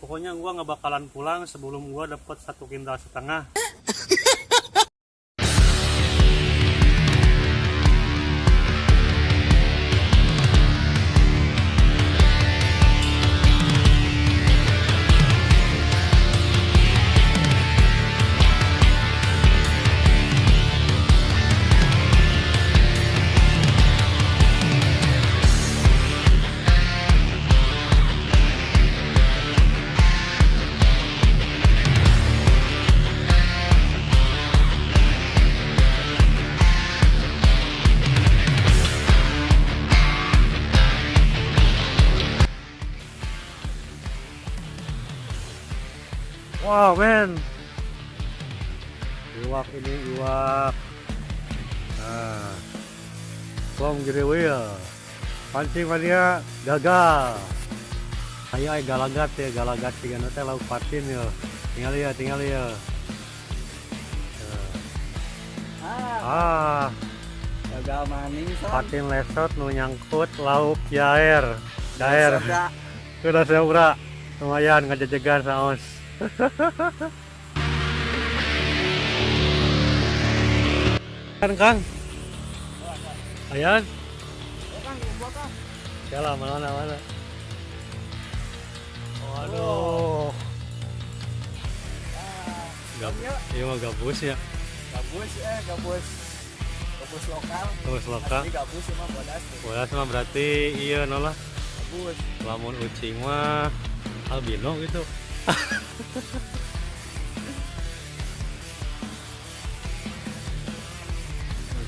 Pokoknya gua nggak bakalan pulang sebelum gua dapet 1,5 kintal. Wow men, iwak ini iwak. Nah, kom ya. Pancing mania gagal. Ayo galagat ya, galagat tiga teh lauk patin ya. Tinggal ya. Gagal maning son. Patin lesot nu nyangkut lauk jair. Udah sebra. Lumayan ngajajegan saos. Kang. Ayan. Yalah mana. Waduh. Iya mah gabus ya. Gabus lokal. Gabus lokal. Asli gabus mah bodas. Bodas mah berarti iya nolah. Gabus. Lamun ucing mah albino gitu.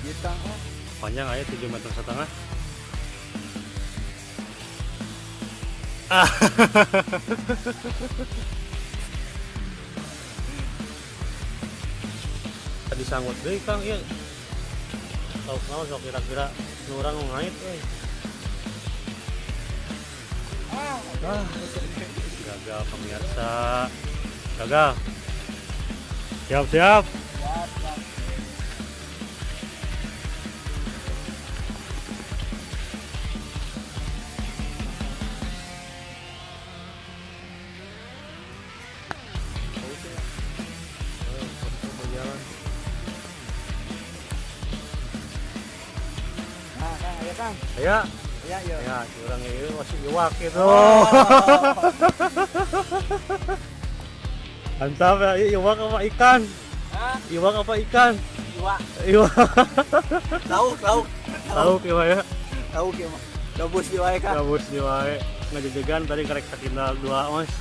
Gitang Panjang aja 7,5 meter. Disanggut deh Kang, iya. Tahu sok kira-kira orang ngait gagal pemirsa. Gagal. Siap. Kang. Ya, kurang itu masih iwak itu. Mantap ya, iwak apa ikan? Iwak apa ikan? Iwak. Lauk iwak ya. Lauk ya, gabus di wae Kang. Gabus di wae. Ngajajegan tadi karek sakintal 2 ons.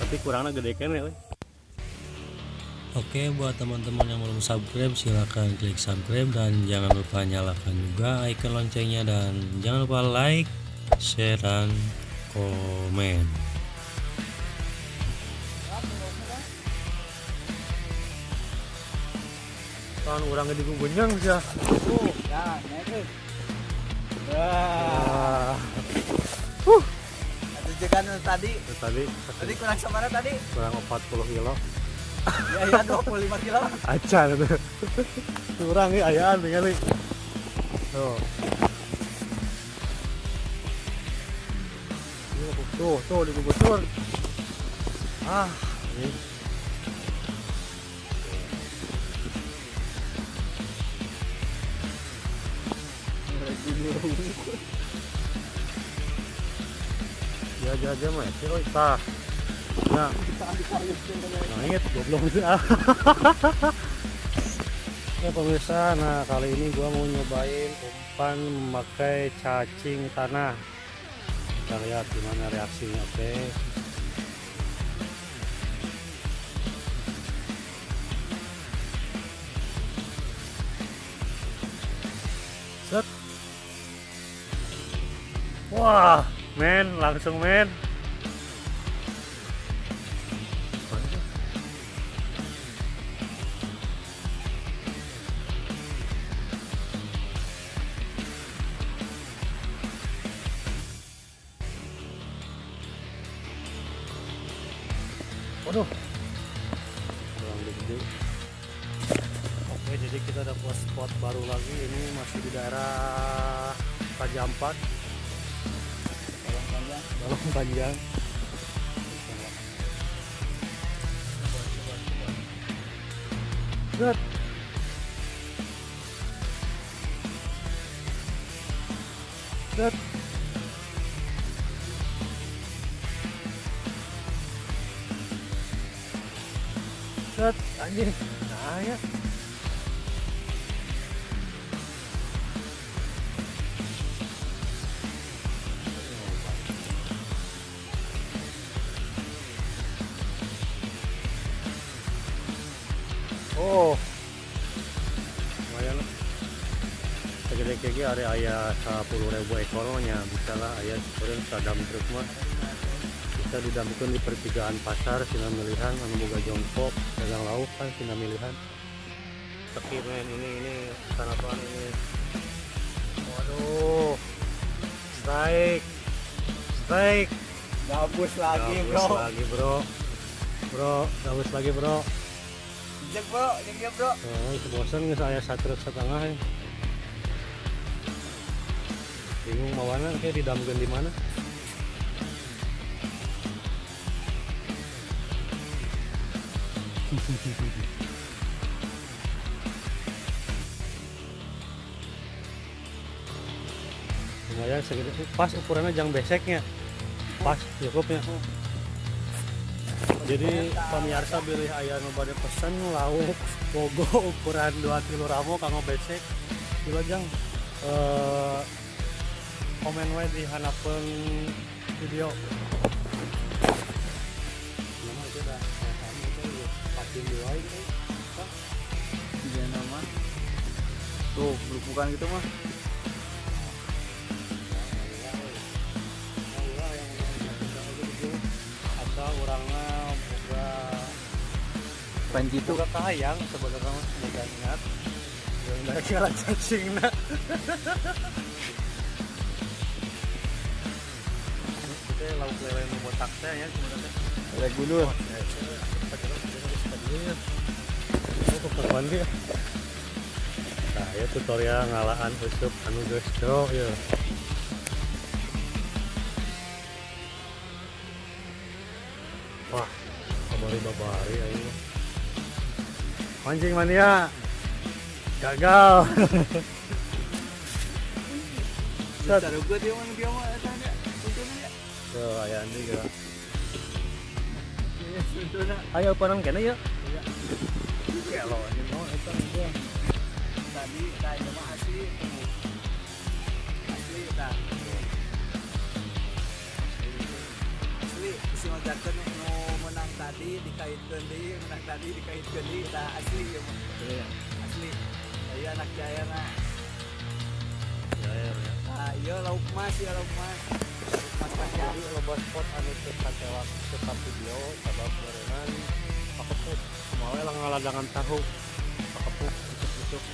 Tapi kurangnya gede kan ya. Oke, buat teman-teman yang belum subscribe silahkan klik subscribe dan jangan lupa nyalakan juga icon loncengnya dan jangan lupa like, share dan komen. Kan orang gede gugunyang sih. Ya, naik. Jegan tadi kurang samara tadi? Kurang 40 kilo. Ya 25 kilo. Acan itu. Kurang nih ayaan tinggal nih. Tuh digubur. Ini. Ya mah, oi tah. Nah, inget goblok itu. Ya pemirsa, nah kali ini gua mau nyobain umpan memakai cacing tanah. Kita lihat gimana reaksinya, oke. Set. Wah, men, langsung men. Waduh, kurang gede. Oke, jadi kita dapat spot baru lagi. Ini masih di daerah Raja Ampat. Balong panjang. Set. Set. Set. Anjing. Nah ya. Oh, lumayan lah. Segede kayak gini ada ayah 10.000 ekornya, bisa lah ayah orang sadam terus mah. Bisa didampingkan di pertigaan pasar, sina milihan, anu boga jongkok, dagang lauk kan sina milihan. Teki men ini sarapan ini. Waduh, strike, Gabus lagi, Gabus bro. lagi gabus lagi bro. Jek, bro. Jek ya, bro. Oh, itu bosan nggak saya 1,5 ya. Bingung mau mana kayak didamkan di mana. Lumayan segitu pas ukurannya jang beseknya pas cukupnya. Jadi pemirsa pilih ayah nu bade pesen lauk bogo ukuran 2 kilo ramo kanggo besek kilo jang komen we di hanapeun video. Nama itu dah kami itu pakai dua itu. Dia nama. Tuh, belupukan gitu mah. Asal orangnya boga Panji tuh boga kahayang sebenarnya mah boga niat. Yang dari kira cacingna. Kita lauk lele nu botak teh ya sebenarnya. ada gulur. Itu perempuan dia. Nah, ya tutorial ngalaan useup anu geus jero ya. Wah, babari aing. Mancing mania. Gagal. Set. Sarugut dia mah tanya. Untungnya. Tuh, aya andi geura. Ya, untungnya. Ayo panang kene ya. Kelo ini mau eta dia. Tadi kayak mah asli. Asli tah. Asli si ngajakeun nu menang tadi dikaitkeun deui, menang tadi dikaitkeun deui, tah asli ya mah. Asli. Aya anak jaya na. Ya ya. Nah, iya lauk mas, ya lauk mas. Mas panjang. Jadi loba spot anu teu katewak tetap video sabab berenang pakepuk kumaha we lah ngaladangan tahu pakepuk busuk-busuk.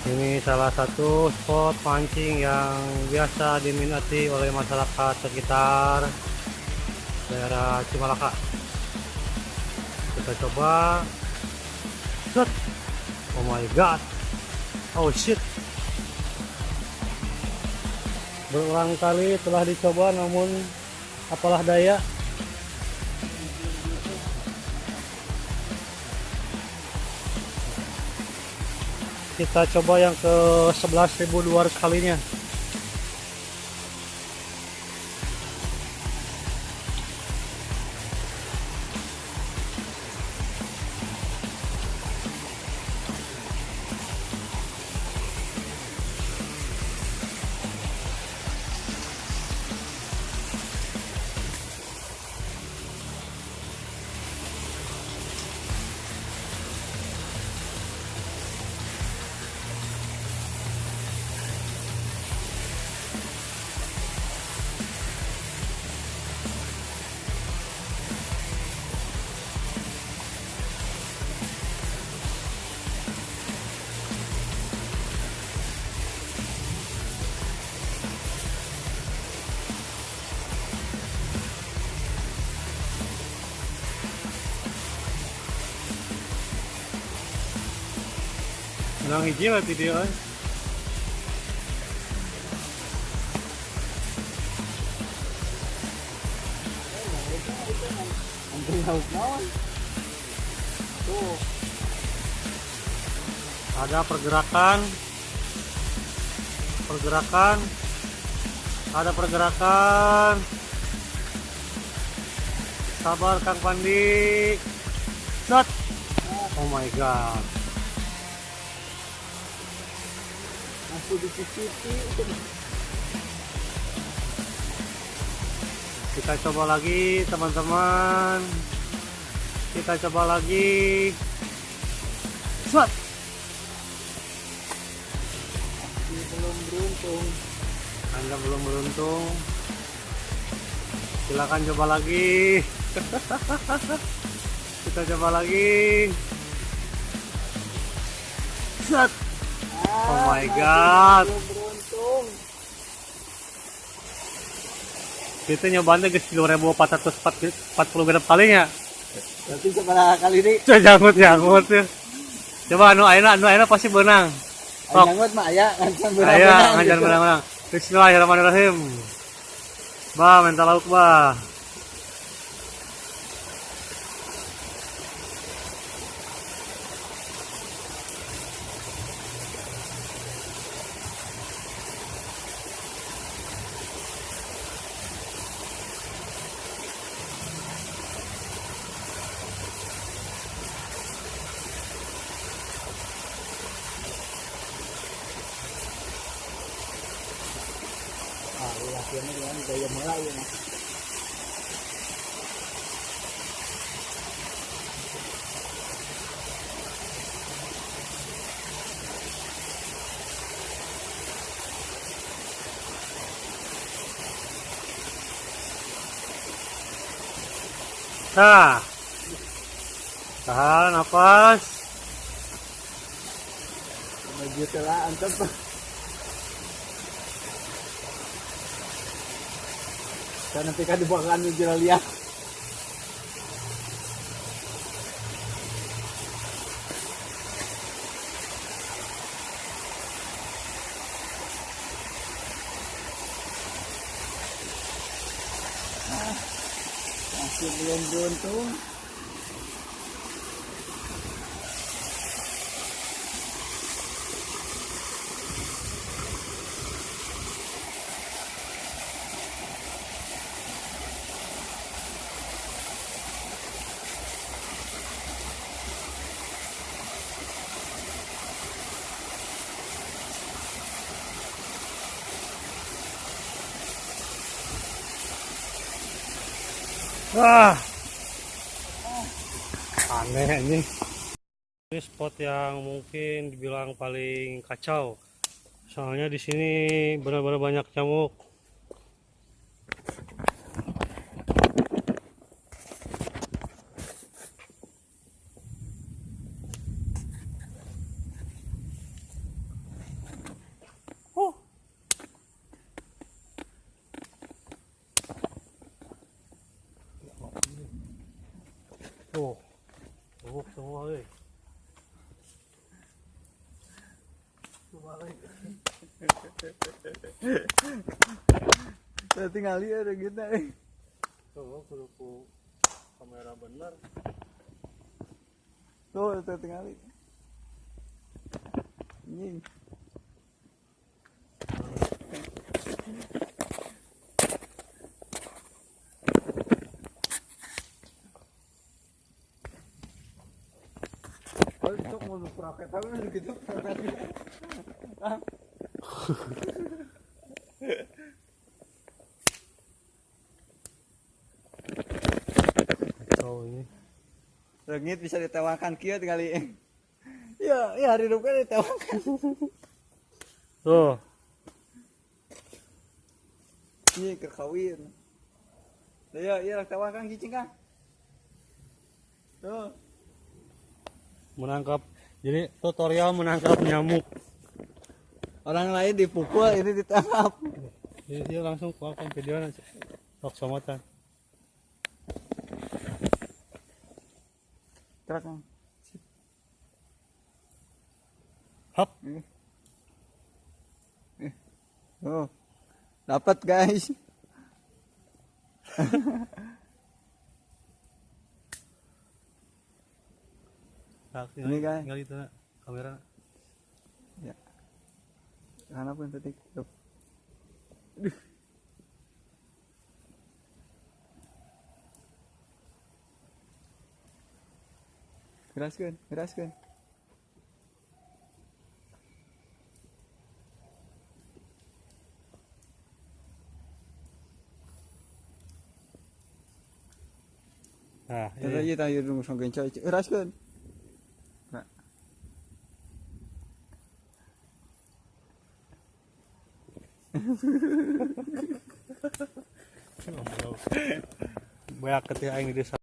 Ini salah satu spot pancing yang biasa diminati oleh masyarakat sekitar daerah Cimalaka. Kita coba. Set. Oh my god. Oh shit. Berulang kali telah dicoba namun apalah daya. Kita coba yang ke 11.200 kalinya. Menang hiji berarti dia. Anjing lauk naon. Tuh, Ada pergerakan. Ada pergerakan. Sabar Kang Pandi. Shot. Oh my god. masih dicicipi. Kita coba lagi teman-teman. Kita coba lagi. Shot. Belum beruntung. Anda belum beruntung. Silakan coba lagi. Kita coba lagi. Shot. Oh my god. Belum beruntung. Kita nyobanya ke 10.440 genep kalinya. Berarti seberapa kali ini? Coba janggut ya. Coba anu ayeuna pasti benang. Sok. Jangan mah aya ngancan Aya ngajar benang-benang. Bismillahirrahmanirrahim. Bah, mental lauk bah. Latihannya dengan gaya mulai ya mas. Nah. Tahan napas. Maju telah antep. Dan nanti kan dibuangkan jual lihat. Masih belum beruntung. Wah. Aneh ini. Ini spot yang mungkin dibilang paling kacau. Soalnya di sini benar-benar banyak nyamuk. Tuh, nyamuk semua euy. Saya tinggal lihat ada gitu. Tuh, kudu kamera bener. Tuh, saya tinggal lihat. Anjing. Oh, sok mau praktek tapi gitu praktek. Kacau ini. Rengit bisa ditewakan kieu kali. Ya, ya hari rupanya ditewakan. Tuh, Iya, kerkawin. Ya, iya tewakan cicing Kang. Tuh. menangkap. Jadi tutorial menangkap nyamuk. Orang lain dipukul, ini ditangkap. Jadi dia langsung keluarkan video sok somatan. Terak Kang. Hop. Oh, dapat guys. Ini, kan? Tinggal itu nak, kamera. Ya. Karena pun tadi. Tuh. Geraskan, geraskan. Nah, Tadi aja tahu dulu songken coy. Geraskan. Nah. banyak ketika aing di desa.